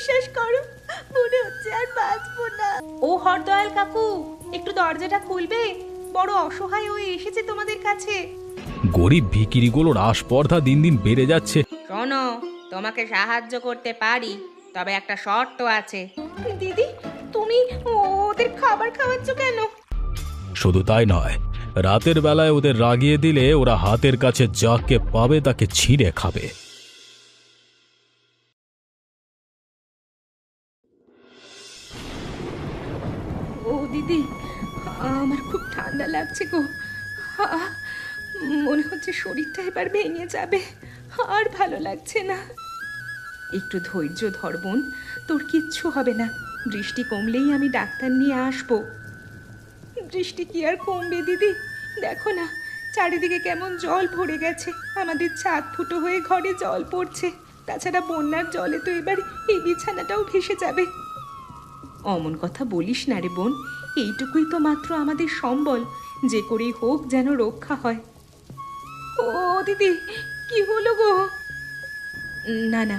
বিশ্বাস করো, মনে হচ্ছে আর বাঁচবো না। ও হরদয়াল কাকু, একটু দরজাটা খুলবে? বড় অসহায় হয়ে এসেছে তোমাদের কাছে। গরিব ভিখিরিগুলোর আস্পর্ধা দিন দিন বেড়ে যাচ্ছে। শোনো, তোমাকে সাহায্য করতে পারি, তবে একটা শর্ত আছে। দিদি, তুমি ওদের খাবার খাওয়াচ্ছ কেন? শুধু তাই নয়, রাতের বেলায় ওদের রাগিয়ে দিলে ওরা হাতের কাছে যাকে পাবে তাকে ছিঁড়ে খাবে। ও দিদি, আমার খুব ঠান্ডা লাগছে গো। আহ, মনে হচ্ছে শরীরটা এবার ভেঙে যাবে, আর ভালো লাগছে না। একটু ধৈর্য ধর বোন, তোর কিচ্ছু হবে না। বৃষ্টি কমলেই আমি ডাক্তার নিয়ে আসবো। বৃষ্টি কি আর কমবে দিদি? দেখো না, চারিদিকে কেমন জল ভরে গেছে। আমাদের ছাদ ফুটো হয়ে ঘরে জল পড়ছে। তাছাড়া বন্যার জলে তো এবার এই বিছানাটাও ভেসে যাবে। অমন কথা বলিস না রে বোন, এইটুকুই তো মাত্র আমাদের সম্বল, যে করেই হোক যেন রক্ষা হয়। ও দিদি, কি হলো গো? না না,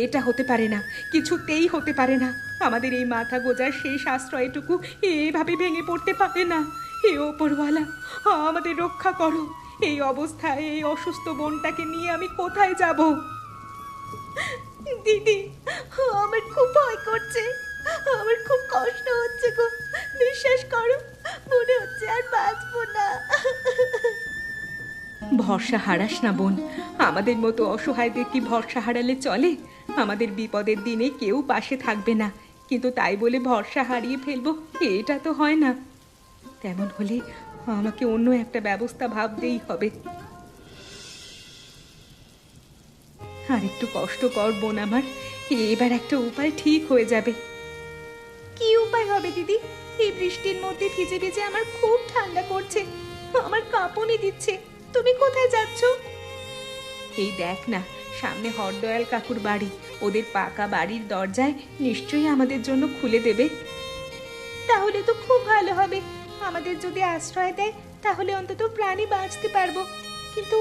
এটা হতে পারে না, কিছুতেই হতে পারে না। আমাদের এই মাথা গোজার শেষ আশ্রয়টুকু এভাবে ভেঙে পড়তে পারে না। হে ওপরওয়ালা, আমাদের রক্ষা করো। এই অবস্থায় এই অসুস্থ বোনটাকে নিয়ে আমি কোথায় যাব? দিদি, আমার খুব ভয় করছে, আমার খুব কষ্ট হচ্ছে গো। বিশ্বাস করো, মনে হচ্ছে আর বাঁচবো না। ভরসা হারাস না বোন, আমাদের মতো অসহায়দের কি ভরসা হারালে চলে? আমাদের বিপদের দিনে কেউ পাশে থাকবে না, কিন্তু তাই বলে ভরসা হারিয়ে ফেলবো, এটা তো হয় না। তেমন হলে আমাকে অন্য একটা ব্যবস্থা ভাবতেই হবে। আর একটু কষ্ট কর বোন আমার, এবার একটা উপায় ঠিক হয়ে যাবে। কি উপায় হবে দিদি? এই বৃষ্টির মধ্যে ভিজে ভিজে আমার খুব ঠান্ডা করছে, আমার কাঁপুনি দিচ্ছে। তুমি কোথায় যাচ্ছ? এই দেখ না, সামনে হরদয়াল কাকুর বাড়ি। ওদের পাকা বাড়ির দরজায় নিশ্চয়ই আমাদের জন্য খুলে দেবে। তাহলে তো খুব ভালো হবে। আমাদের যদি আশ্রয় দেয় তাহলে অন্তত প্রাণী বাঁচতে পারবো। কিন্তু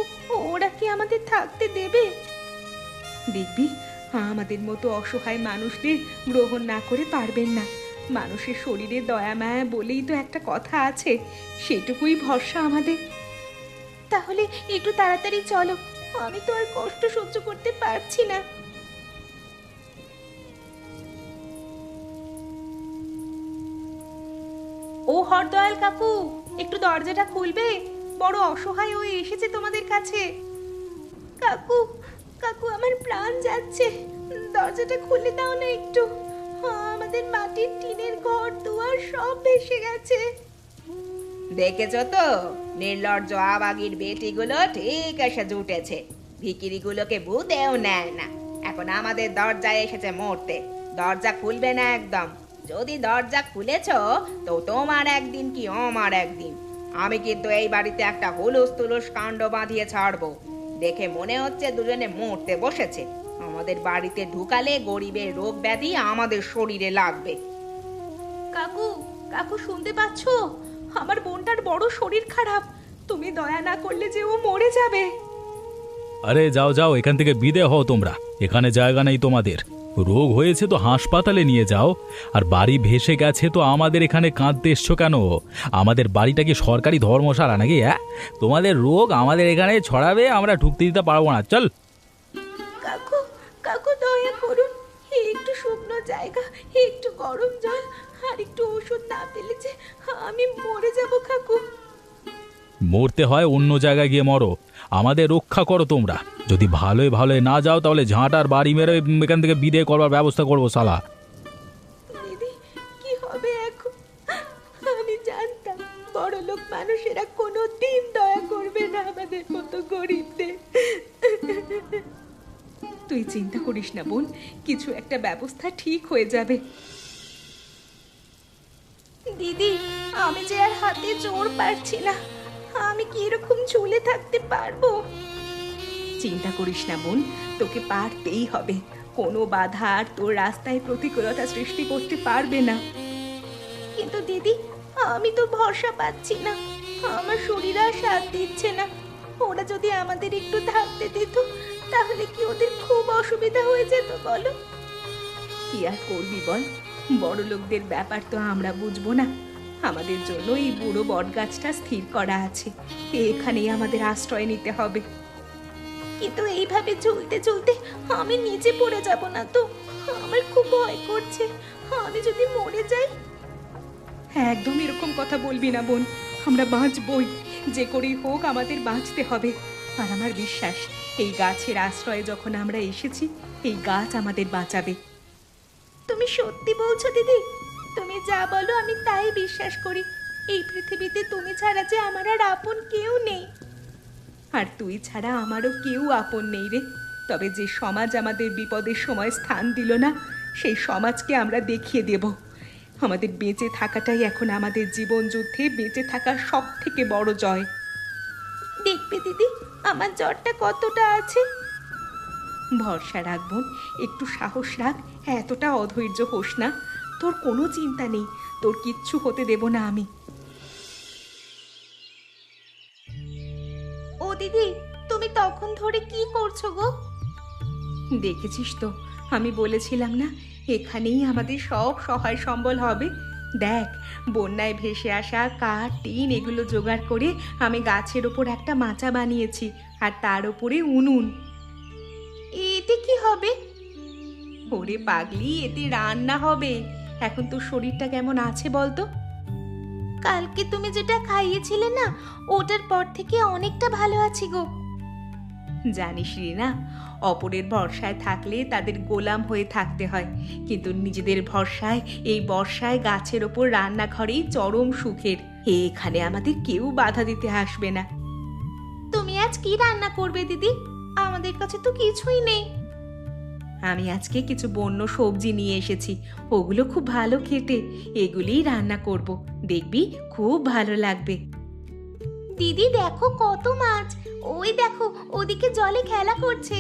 ওরা কি আমাদের থাকতে দেবে? দেখবি, আমাদের মতো অসহায় মানুষদের গ্রহণ না করে পারবেন না। মানুষের শরীরে দয়া মায়া বলেই তো একটা কথা আছে, সেটুকুই ভরসা আমাদের। তাহলে একটু তাড়াতাড়ি চলো, আমি তো আর কষ্ট সহ্য করতে পারছি না। ও হরদয়াল কাকু, একটু দরজাটা খুলবে? বড় অসহায় হয়ে এসেছে তোমাদের কাছে। কাকু, কাকু, আমার প্রাণ যাচ্ছে, দরজাটা খুলে দাও না একটু। আমাদের মাটির টিনের ঘর দুয়ার সব ভেসে গেছে। দেখেছো তো, নির্লজ্জ আবাগির বেটিগুলো ঠিক এসে জুটেছে। ভিখিরিগুলোকে বুঝেও নেয় না, এখন আমাদের দরজায় এসেছে মরতে। দরজা খুলবে না একদম। যদি দরজা খুলেছ তো তোমার একদিন কি আমার একদিন। আমি কিন্তু এই বাড়িতে একটা হুলুস তুলুস কাণ্ড বাঁধিয়ে ছাড়বো। দেখে মনে হচ্ছে দুজনে মরতে বসেছে। আমাদের বাড়িতে ঢুকালে গরিবের রোগ ব্যাধি আমাদের শরীরে লাগবে। কাকু, কাকু, শুনতে পাচ্ছ? আমার বোনটার বড় শরীর খারাপ, তুমি দয়া না করলে যে ও মরে যাবে। আরে যাও যাও, এখান থেকে বিদে হও তোমরা, এখানে জায়গা নেই তোমাদের। রোগ হয়েছে তো হাসপাতালে নিয়ে যাও। আর বাড়ি ভেসে গেছে তো আমাদের এখানে কাঁদতে এসছো কেন? আমাদের বাড়িটা কি সরকারি ধর্মশালা নাকি? হ্যাঁ, তোমাদের রোগ আমাদের এখানে ছড়াবে, আমরা ঢুকতে দিতে পারবো না। চল। কাকু, কাকু, দয়া করুন, একটু শুকনো জায়গা, একটু গরম জল আর একটু ওষুধ না পেলে যে আমি মরে যাব কাকু। মরতে হয় অন্য জায়গায় গিয়ে মরো, আমাদের রক্ষা করো তোমরা। যদি ভালোই ভালোই না যাও তাহলে ঝাঁটার বাড়ি মেরে এখান থেকে বিদে করবার ব্যবস্থা করবো শালা। দিদি, কি হবে এখন? আমি জানতাম বড়লোক মানুষেরা কোনো দিন দয়া করবে না আমাদের মতো গরিবদের। তুই চিন্তা করিস না বোন, কিছু একটা ব্যবস্থা ঠিক হয়ে যাবে। দিদি, আমি যে আর হাতে জোর পারছি না, আমি কি এরকম ঝুলে থাকতে পারবো? চিন্তা করিস না বোন, তোকে পারতেই হবে। কোনো বাধা আর তোর রাস্তায় প্রতিকূলতা সৃষ্টি করতে পারবে না। কিন্তু দিদি, আমি তো ভরসা পাচ্ছি না, আমার শরীর আর সাথ দিচ্ছে না। ওরা যদি আমাদের একটু থাকতে দিত তাহলে কি ওদের খুব অসুবিধা হয়ে যেত বলো? কি আর করবি বল, বড় লোকদের ব্যাপার তো আমরা বুঝবো না। আমাদের জন্য এই বুড়ো বটগাছটা স্থির করা আছে, এখানেই আমাদের আশ্রয় নিতে হবে। কিন্তু এইভাবে চলতে চলতে আমি নিচে পড়ে যাব না তো? আমার খুব ভয় করছে, আমি যদি মরে যাই। হ্যাঁ, একদম এরকম কথা বলবি না বোন, আমরা বাঁচবই, যে করেই হোক আমাদের বাঁচতে হবে। আর আমার বিশ্বাস, এই গাছের আশ্রয়ে যখন আমরা এসেছি, এই গাছ আমাদের বাঁচাবে। তুমি সত্যি বলছো দিদি? তুমি যা বলো আমি তাই বিশ্বাস করি। এই পৃথিবীতে তুমি ছাড়া যে আমার আর আপন কেউ নেই। আর তুই ছাড়া আমারও কেউ আপন নেই রে। তবে যে সমাজ আমাদের বিপদের সময় স্থান দিল না, সেই সমাজকে আমরা দেখিয়ে দেব। আমাদের বেঁচে থাকাটাই এখন আমাদের জীবন যুদ্ধে বেঁচে থাকার সব থেকে বড় জয়। দেখবে দিদি, আমার জ্বরটা কতটা আছে। ভরসা রাখ বোন, একটু সাহস রাখ, এতটা অধৈর্য হোস না। তোর কোনো চিন্তা নেই, তোর কিচ্ছু হতে দেব না আমি। ও দিদি, তুমি তখন ধরে কি করছো গো? দেখেছিস তো, আমি বলেছিলাম না, এখানেই আমাদের সব সহায় সম্বল হবে। দেখ, বন্যায় ভেসে আসা কাঠ, টিন এগুলো জোগাড় করে আমি গাছের ওপর একটা মাচা বানিয়েছি, আর তার উপরে উনুন। এতে কি হবে? ওরে পাগলি, এতে রান্না হবে। এখন তোর শরীরটা কেমন আছে বলতো? কালকে তুমি যেটা খাইয়েছিলে না, ওটার পর থেকে অনেকটা ভালো আছি গো। জানিস রিনা, অপরের ভরসায় থাকলে তাদের গোলাম হয়ে থাকতে হয়, কিন্তু নিজেদের ভরসায় এই বর্ষায় গাছের ওপর রান্নাঘরেই চরম সুখের। এখানে আমাদের কেউ বাধা দিতে আসবে না। তুমি আজ কি রান্না করবে দিদি? আমাদের কাছে তো কিছুই নেই। আমি আজকে কিছু বন্য সবজি নিয়ে এসেছি, ওগুলো খুব ভালো খেতে, এগুলিই রান্না করব, দেখবি খুব ভালো লাগবে। দিদি দেখো কত মাছ, ওই দেখো ওদিকে জলে খেলা করছে।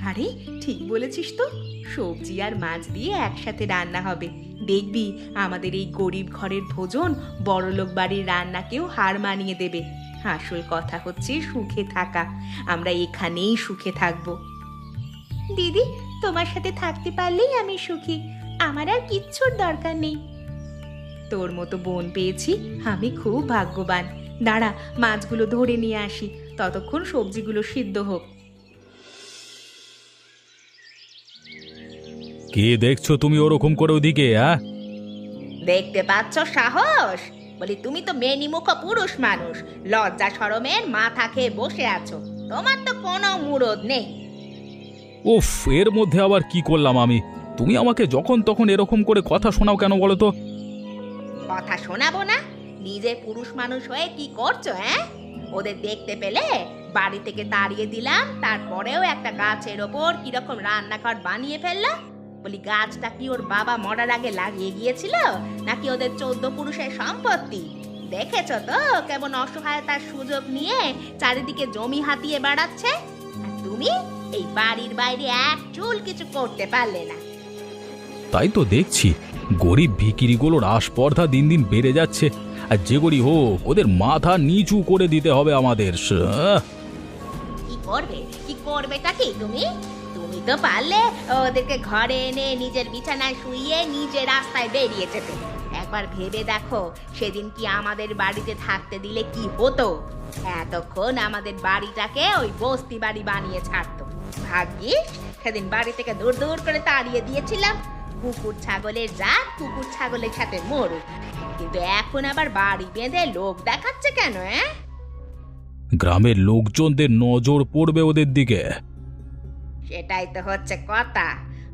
আরে ঠিক বলেছিস তো, সবজি আর মাছ দিয়ে একসাথে রান্না হবে, দেখবি আমাদের এই গরিব ঘরের ভোজন বড়লোক বাড়ির রান্নাকেও হার মানিয়ে দেবে। আসল কথা হচ্ছে সুখে থাকা, আমরা এখানেই সুখে থাকবো। দিদি, তোমার সাথে থাকতে পারলেই আমি সুখী, আমার আর কিচ্ছুর দরকার নেই। তোর মতো বোন পেয়েছি, আমি খুব ভাগ্যবান। দাঁড়া, মাছগুলো ধরে নিয়ে আসি, ততক্ষণ সবজিগুলো সিদ্ধ হোক। কি দেখছো তুমি ওরকম করে ওদিকে? দেখতে পাচ্ছ সাহস? বলি তুমি তো মেনিমুখ পুরুষ মানুষ, লজ্জা শরমের মাথা খেয়ে বসে আছো, তোমার তো কোনো মুরদ নেই। উফ, এর মধ্যে আবার কি করলাম আমি? তুমি আমাকে যখন তখন এরকম করে কথা শোনাও কেন বলো তো? কথা শোনাবো না? নিজে পুরুষ মানুষ হয়ে কি করছো? ওদের দেখতে পেলে বাড়ি থেকে তাড়িয়ে দিলাম, তারপরেও একটা গাছের ওপর কিরকম রান্নাঘর বানিয়ে ফেললো। বলি গাছটা কি ওর বাবা মরার আগে লাগিয়ে গিয়েছিল, নাকি ওদের 14 পুরুষের সম্পত্তি? দেখেছো তো কেমন অসহায়তার সুযোগ নিয়ে চারিদিকে জমি হাতিয়ে বেড়াচ্ছে, আর তুমি এই বাড়ির বাইরে এক চুল কিছু করতে পারলে না। তাই তো দেখছি, গরিব ভিখিরিগুলোর আস্পর্ধা দিন দিন বেড়ে যাচ্ছে, আর যে গরিব হোক ওদের মাথা নিচু করে দিতে হবে আমাদের। কি করবেটা কি তুমি? তুমি তো পারলে ওদেরকে ঘরে এনে নিজের বিছানায় শুইয়ে নিজে রাস্তায় বেরিয়ে যেতে। একবার ভেবে দেখো সেদিন কি আমাদের বাড়িতে থাকতে দিলে কি হতো? এতক্ষণ আমাদের বাড়িটাকে ওই বস্তি বাড়ি বানিয়ে ছাড়তো। ভাগ্যিস সেদিন বাড়ি থেকে দূর দূর করে তাড়িয়ে দিয়েছিলাম। কুকুর ছাগলের জাত কুকুর ছাগলের সাথে মরুক, কিন্তু এখন আবার বাড়ি বেঁধে লোক দেখাচ্ছে কেন? গ্রামের লোকজনদের নজর পড়বে ওদের দিকে। সেটাই তো হচ্ছে কথা।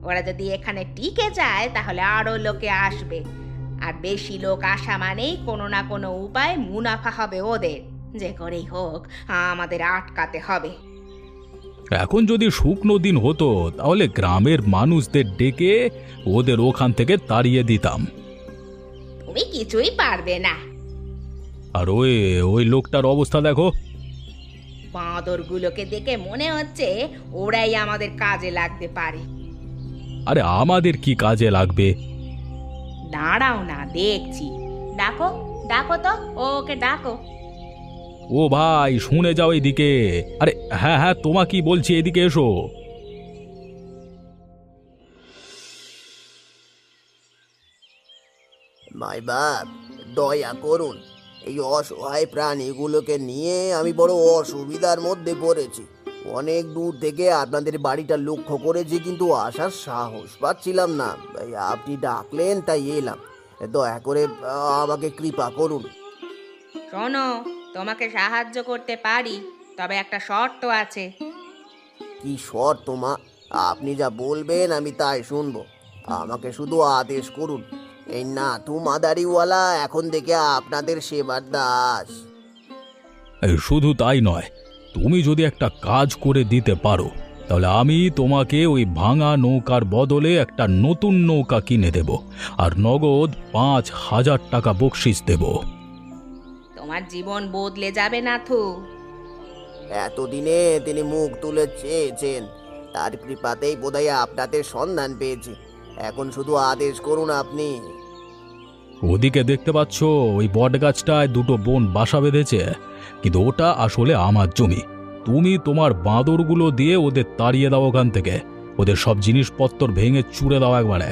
ওরা যদি এখানে টিকে যায় তাহলে আরো লোকে আসবে, আর বেশি লোক আসা মানেই কোনো না কোনো উপায় মুনাফা হবে ওদের। যে করেই হোক আমাদের আটকাতে হবে। এখন যদি শুকনো দিন হতো তাহলে গ্রামের মানুষদের ডেকে ওদের ওখান থেকে তাড়িয়ে দিতাম। তুমি কিছুই পারবে না। আর ওই ওই লোকটার অবস্থা দেখো। বাঁদরগুলোকে দেখে মনে হচ্ছে ওরাই আমাদের কাজে লাগতে পারে। আরে আমাদের কি কাজে লাগবে? দাঁড়াও না, দেখছি। ডাকো ডাকো তো, ওকে ডাকো। ও ভাই, শুনে যাও এদিকে। আরে হ্যাঁ হ্যাঁ, তোমাকে বলছি এদিকে এসো। মাই বাপ, দয়া করুন। এই অসহায় প্রাণীগুলোকে নিয়ে আমি বড় অসুবিধার মধ্যে পড়েছি। অনেক দূর থেকে আপনাদের বাড়িটা লক্ষ্য করেছি, কিন্তু আসার সাহস পাচ্ছিলাম না। এই আপনি ডাকলেন তাই এলাম। দয়া করে আমাকে কৃপা করুন। শোনো, তোমাকে সাহায্য করতে পারি, তবে একটা শর্ত আছে। কি শর্ত মা? আপনি যা বলবেন আমি তাই শুনবো। আমাকে শুধু আদেশ করুন। এই নাথু মাদারিওয়ালা এখন থেকে আপনাদের সেবার দাস। শুধু তাই নয়, তুমি যদি একটা কাজ করে দিতে পারো তাহলে আমি তোমাকে ওই ভাঙা নৌকার বদলে একটা নতুন নৌকা কিনে দেব, আর নগদ 5,000 টাকা বকশিস দেব। তোমার জীবন বদলে যাবে নাথু। এতদিনে তিনি মুখ তুলে চেয়েছেন, তার কৃপাতেই বোধহয় আপনাদের সন্ধান পেয়েছি। এখন শুধু আদেশ করুন আপনি। ওদিকে দেখতে পাচ্ছ ওই বট গাছটায় দুটো বোন বাসা বেঁধেছে, কিন্তু ওটা আসলে আমার জমি। তুমি তোমার বাঁদরগুলো দিয়ে ওদের তাড়িয়ে দাও ওখান থেকে। ওদের সব জিনিসপত্র ভেঙে চুড়ে দাও একবারে।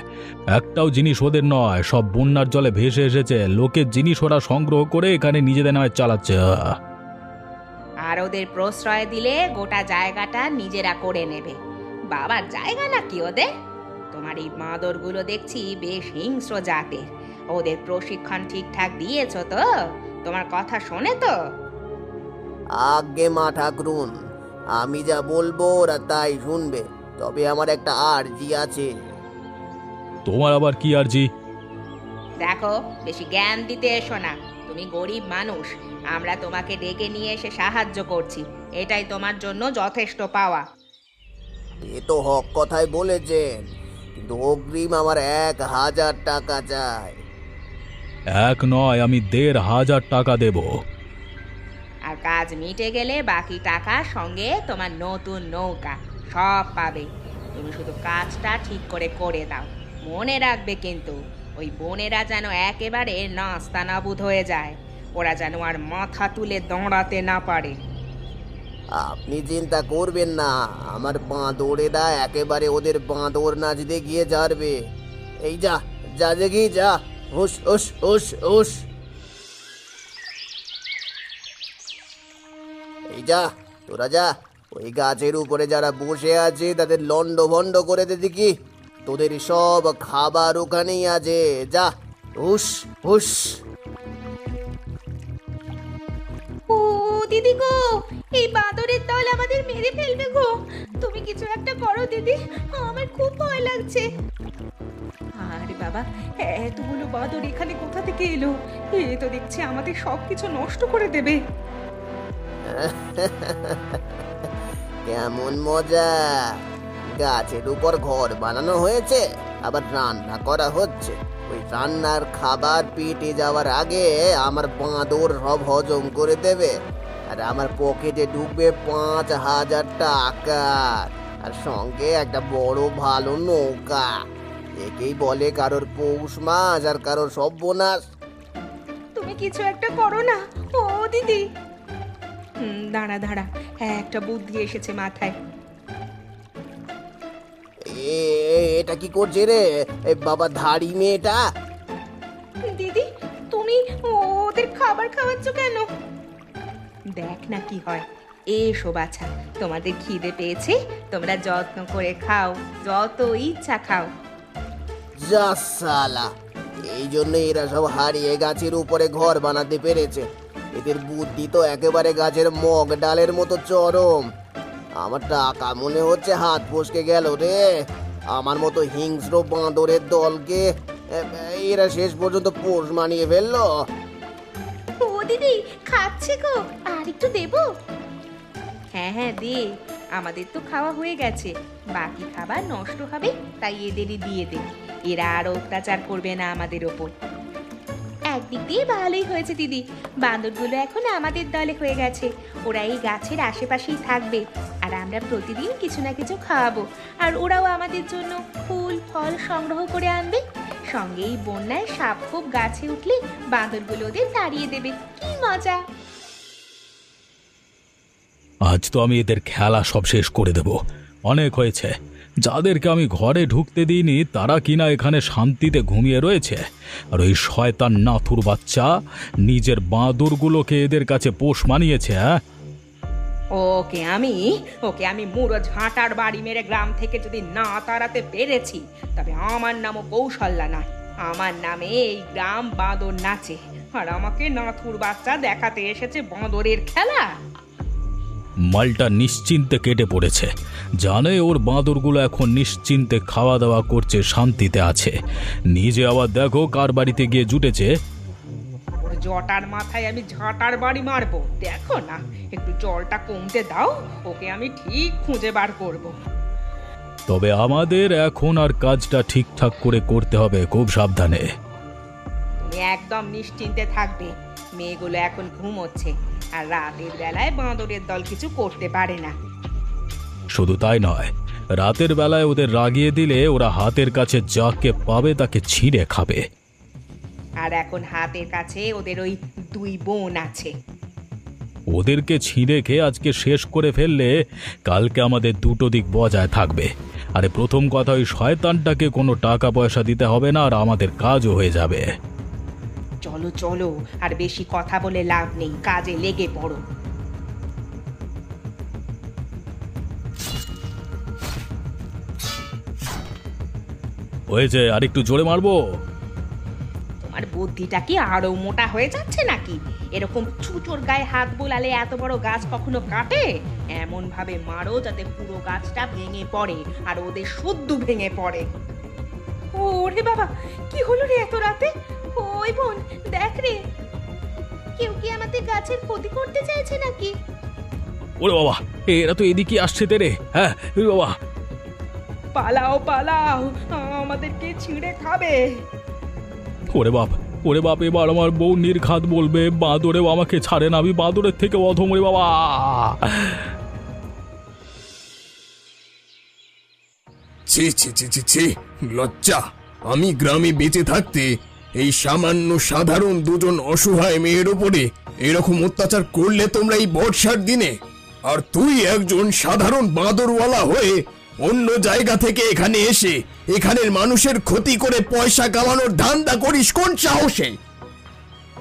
একটাও জিনিস ওদের নয়, সব বন্যার জলে ভেসে এসেছে। লোকের জিনিস ওরা সংগ্রহ করে এখানে নিজেদের নামে চালাচ্ছে। আর ওদের প্রশ্রয় দিলে গোটা জায়গাটা নিজেরা করে নেবে। বাবার জায়গা নাকি ওদের? তোমার এই বাঁদরগুলো দেখছি বেশ হিংস্র জাতের। ওদের প্রশিক্ষণ ঠিকঠাক দিয়েছো তো? তোমার কথা শোনে তো? আজ্ঞে মা ঠাকরুন, আমি যা বলবো ওরা তাই শুনবে। তবে আমার একটা আর্জি আছে। তোমার আবার কি আরজি? দেখো, বেশি জ্ঞান দিতে এসো না। তুমি গরিব মানুষ, আমরা তোমাকে ডেকে নিয়ে এসে সাহায্য করছি, এটাই তোমার জন্য যথেষ্ট পাওয়া। এ তো হক কথাই বলেছেন, কিন্তু অগ্রিম আমার 1,000 টাকা চাই। এক নয়, আমি 1,500 টাকা দেব। আর কাজ মিটে গেলে বাকি টাকা সঙ্গে তোমার নতুন নৌকা সব পাবে। তুমি শুধু কাজটা ঠিক করে করে দাও। মনে রাখবে কিন্তু, ওই বোনেরা যেন একেবারে নাস্তানাবুদ হয়ে যায়। ওরা যেন আর মাথা তুলে দাঁড়াতে না পারে। আপনি চিন্তা করবেন না, আমার বাঁদরেরা একেবারে ওদের বাঁদর নাচ দেখিয়ে ছাড়বে। এই যা যা দেখি যা, হুস হুস হুস হুস। এই যা, তোরা যা, ওই গাছের উপরে যারা বসে আছে তাদের লন্ড ভন্ড করে দে দেখি। তোদের সব খাবার ওখানেই আছে, যা হুস হুস। ও দিদি গো, এই বাঁদরের দল আমাদের মেরে ফেলবে গো। তুমি কিছু একটা করো দিদি, আমার খুব ভয় লাগছে। আরে বাবা, এতগুলো বাঁদর এখানে কোথা থেকে এলো? এ তো দেখছি আমাদের সব কিছু নষ্ট করে দেবে। কেমন মজা! গাছের উপর ঘর বানানো হয়েছে, আবার রান্না করা হচ্ছে। ওই রান্নার খাবার পেটে যাওয়ার আগে আমার বাঁদর সব হজম করে দেবে, আর আমার পকেটে ঢুকবে 5,000 টাকা, আর সঙ্গে একটা বড় ভালো নৌকা। একেই বলে কারোর পৌষ মাস আর কারোর সর্বনাশ। তুমি কিছু একটা করো না ও দিদি। দাঁড়া দাঁড়া, একটা বুদ্ধি এসেছে মাথায়। এটা কি করছে রে বাবা ধাড়ি মেয়েটা? দিদি, তুমি ওদের খাবার খাওয়াচ্ছ কেন? দেখ না কি হয়। এসো বাছা, তোমাদের খিদে পেয়েছে, তোমরা যত্ন করে খাও, যত ইচ্ছা খাও। যা সালা, এই জন্য এরা সব হারিয়ে গাছের উপরে ঘর বানাতে পেরেছে। এদের বুদ্ধি তো একেবারে গাছের মগ ডালের মতো চরম। আমার টাকা মনে হচ্ছে হাত ফসকে গেল রে। আমার মতো হিংস্র বাঁদরের দলকে এরা শেষ পর্যন্ত পোষ মানিয়ে ফেললো। ও দিদি, খাচ্ছে গো, আর একটু দেবো? হ্যাঁ হ্যাঁ দে, আমাদের তো খাওয়া হয়ে গেছে। বাকি খাবার নষ্ট হবে, তাই এদেরই দিয়ে দে। এরা আর অত্যাচার করবে না আমাদের ওপর। একদিক দিয়ে ভালোই হয়েছে দিদি, বাঁদরগুলো এখন আমাদের দলে হয়ে গেছে। ওরা এই গাছের আশেপাশেই থাকবে, আর আমরা প্রতিদিন কিছু না কিছু খাওয়াবো, আর ওরাও আমাদের জন্য ফুল ফল সংগ্রহ করে আনবে। সঙ্গে এই বন্যায় সাপ খুব গাছে উঠলে বাঁদরগুলো ওদের তাড়িয়ে দেবে। কি মজা! আজ তো আমি এদের খেলা সব শেষ করে দেব। অনেক হয়েছে, যাদেরকে আমি ঘরে ঢুকতে দিইনি তারা কিনা এখানে শান্তিতে ঘুমিয়ে রয়েছে, আর ওই শয়তান নাথুর বাচ্চা নিজের বাঁদরগুলোকে এদের কাছে পোষ মানিয়েছে। হ্যাঁ, ওকে আমি মুড়ো ঝাঁটার বাড়ি মেরে গ্রাম থেকে যদি না তাড়াতে পেরেছি, তবে আমার নামও কৌশল্যা নয়, আমার নামে এই গ্রাম বাঁদর নাচে, আর আমাকে নাথুর বাচ্চা দেখাতে এসেছে বাঁদরের খেলা। মালটা নিশ্চিন্তে কেটে পড়েছে, জানে ওর বাঁদরগুলো এখন নিশ্চিন্তে খাওয়া দাওয়া করছে, শান্তিতে আছে। নিজে আবার দেখো কার বাড়িতে গিয়ে জুটেছে। ওর জটার মাথায় আমি ঝাঁটার বাড়ি মারবো, দেখো না, একটু জলটা কমতে দাও, ওকে আমি ঠিক খুঁজে বার করবো। তবে আমাদের এখন আর কাজটা ঠিকঠাক করে করতে হবে, খুব সাবধানে। তুমি একদম নিশ্চিন্তে থাকবে, মেয়েগুলো এখন ঘুমোচ্ছে, আর রাতের বেলায় বাঁদরের দল কিছু করতে পারে না। শুধু তাই নয়, রাতের বেলায় ওদের রাগিয়ে দিলে ওরা হাতের কাছে যাকে পাবে তাকে ছিঁড়ে খাবে। আর এখন হাতের কাছে ওদের ওই 2 বোন আছে। ওদেরকে ছিঁড়ে খেয়ে আজকে শেষ করে ফেললে কালকে আমাদের দুটো দিক বজায় থাকবে। আরে প্রথম কথা, ওই শয়তানটাকে কোনো টাকা পয়সা দিতে হবে না, আর আমাদের কাজও হয়ে যাবে। চলো চলো, আর বেশি কথা বলে লাভ নেই, কাজে লেগে পড়ো। হয়েছে, আর একটু জোরে মারবো? তোমার বুদ্ধিটা কি আরো মোটা হয়ে যাচ্ছে নাকি? এরকম ছুটোর গায়ে হাত বোলালে এত বড় গাছ কখনো কাটে? এমন ভাবে মারো যাতে পুরো গাছটা ভেঙে পড়ে, আর ওদের শুদ্ধ ভেঙে পড়ে। ওরে বাবা, কি হলো রে এত রাতে? ওই বোন, দেখ রে, কেউ কি আমাদের গাছের ক্ষতি করতে চাইছে নাকি? ওরে বাবা, এরা তো এদিকে আসছে তেরে। হ্যাঁ বাবা, পালাও পালাও, আমাদেরকে ছিঁড়ে খাবে। ওরে বাপ, ওরে বাপ, এবার আমার বউ নির্ঘাত বলবে বাঁদরেও আমাকে ছাড়ে না, আমি বাঁদরের থেকে অধম। রে বাবা, ছি ছি ছি ছি ছি, লজ্জা! আমি গ্রামে বেঁচে থাকতে এই সামান্য সাধারণ দুজন অসহায় মেয়ের ওপরে এরকম অত্যাচার করলে তোমরা এই বর্ষার দিনে? আর তুই একজন সাধারণ বাঁদরওয়ালা হয়ে অন্য জায়গা থেকে এখানে এসে এখানের মানুষের ক্ষতি করে পয়সা কামানোর ধান্দা করিস কোন সাহসে?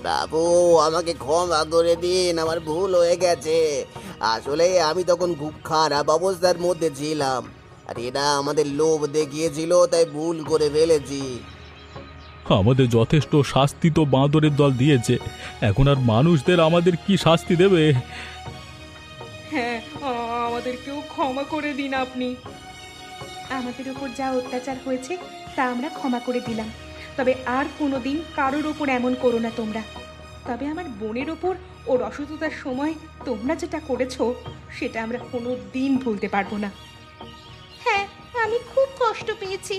বাবু, আমাকে ক্ষমা করে দিন, আমার ভুল হয়ে গেছে। আসলে আমি তখন খুব খারাপ অবস্থার মধ্যে ছিলাম, আর এরা আমাদের লোভ দেখিয়েছিল, তাই ভুল করে ফেলেছি। আমাদের যথেষ্ট শাস্তি তো বাঁদরের দল দিয়েছে, এখন আর মানুষদের আমাদের কি শাস্তি দেবে? হ্যাঁ, আমাদেরকেও ক্ষমা করে দিন আপনি। আমাদের ওপর যা অত্যাচার হয়েছে তা আমরা ক্ষমা করে দিলাম, তবে আর কোনোদিন কারোর ওপর এমন করো না তোমরা। তবে আমার বোনের ওপর ওর অসুস্থতার সময় তোমরা যেটা করেছো সেটা আমরা কোনো দিন ভুলতে পারবো না। হ্যাঁ, আমি খুব কষ্ট পেয়েছি।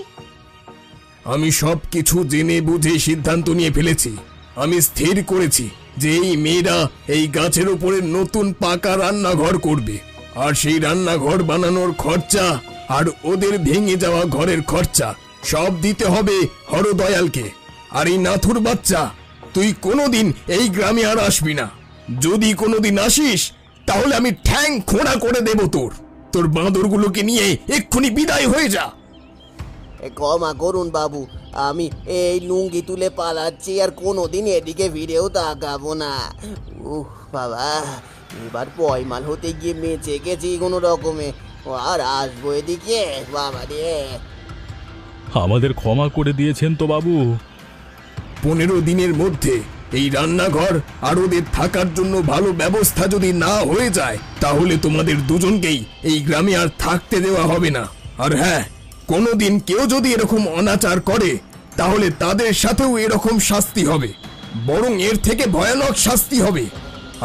আমি সব কিছু জেনে বুঝে সিদ্ধান্ত নিয়ে ফেলেছি। আমি স্থির করেছি যে এই মেয়েরা এই গাছের উপরে নতুন পাকা রান্নাঘর করবে, আর সেই রান্নাঘর বানানোর খরচা আর ওদের ভেঙে যাওয়া ঘরের খরচা সব দিতে হবে হরদয়ালকে। আর এই নাথুর বাচ্চা, তুই কোনোদিন এই গ্রামে আর আসবি না। যদি কোনোদিন আসিস তাহলে আমি ঠ্যাং খোঁড়া করে দেব তোর। তোর বাঁদরগুলোকে নিয়ে এক্ষুনি বিদায় হয়ে যা। ক্ষমা করুন বাবু, আমি এই লুঙ্গি তুলে পালাচ্ছি, আর কোনোদিন এদিকে ফিরেও তাকাবো না। বাবা, এবার পয়মাল হতে গিয়ে বেঁচে গেছি কোনো রকমে, আর আসবো এদিকে। বাবা রে, আমাদের ক্ষমা করে দিয়েছেন তো বাবু? 15 দিনের মধ্যে এই রান্নাঘর আর ওদের থাকার জন্য ভালো ব্যবস্থা যদি না হয়ে যায় তাহলে তোমাদের দুজনকেই এই গ্রামে আর থাকতে দেওয়া হবে না। আর হ্যাঁ, কোনোদিন কেউ যদি এরকম অনাচার করে তাহলে তাদের সাথেও এরকম শাস্তি হবে, বরং এর থেকে ভয়ানক শাস্তি হবে।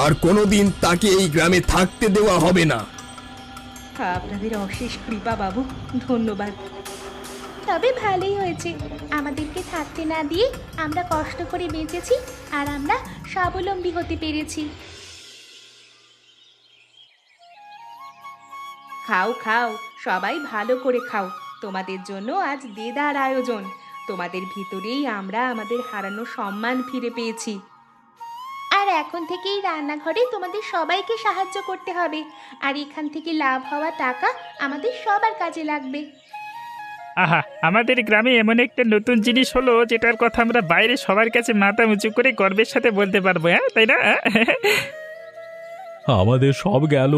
আর কোনোদিন তাকে এই গ্রামে থাকতে দেওয়া হবে না। আপনাদের অশেষ কৃপা বাবু, ধন্যবাদ। তবে ভালোই হয়েছে, আমাদেরকে থাকতে না দিয়ে আমরা কষ্ট করে বেঁচেছি, আর আমরা স্বাবলম্বী হতে পেরেছি। খাও খাও, সবাই ভালো করে খাও, তোমাদের জন্য আজ দেদার আয়োজন। তোমাদের ভিতরেই আমরা আমাদের হারানো সম্মান ফিরে পেয়েছি। আর এখন থেকে এই রান্নাঘরে তোমাদের সবাইকে সাহায্য করতে হবে, আর এখান থেকে লাভ হওয়া টাকা আমাদের সবার কাজে লাগবে। আহা, আমাদের গ্রামে এমন একটা নতুন জিনিস হলো যেটার কথা আমরা বাইরে সবার কাছে মাথা উঁচু করে গর্বের সাথে বলতে পারবো, হ্যাঁ তাই না? আমাদের সব গেল,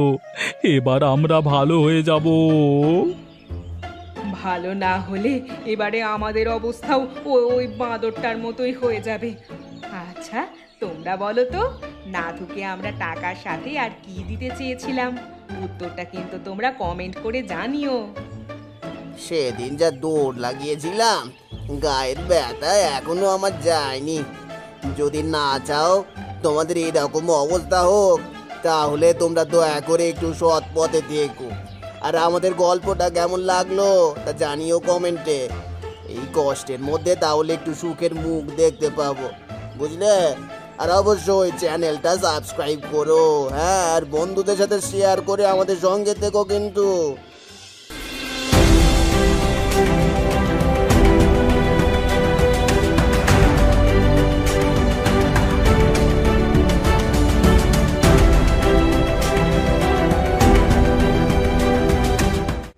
এবার আমরা ভালো হয়ে যাব। ভালো না হলে এবারে আমাদের অবস্থাও ওই বাঁদরটার মতোই হয়ে যাবে। আচ্ছা তোমরা বলো তো, নাথুকে আমরা টাকার সাথে আর কি দিতে চেয়েছিলাম? উত্তরটা কিন্তু তোমরা কমেন্ট করে জানিও। সেদিন যা দৌড় লাগিয়েছিলাম, গায়ের ব্যথা এখনো আমার যায়নি। যদি না চাও তোমাদের এরকম অবস্থা হোক, তাহলে তোমরা দয়া করে একটু সৎ পথে দেখো। আর আমাদের গল্পটা কেমন লাগলো তা জানিও কমেন্টে। এই কষ্টের মধ্যে তাহলে একটু সুখের মুখ দেখতে পাবো, বুঝলে? আর অবশ্যই চ্যানেলটা সাবস্ক্রাইব করো, হ্যাঁ, আর বন্ধুদের সাথে শেয়ার করে আমাদের সঙ্গে থেকো কিন্তু।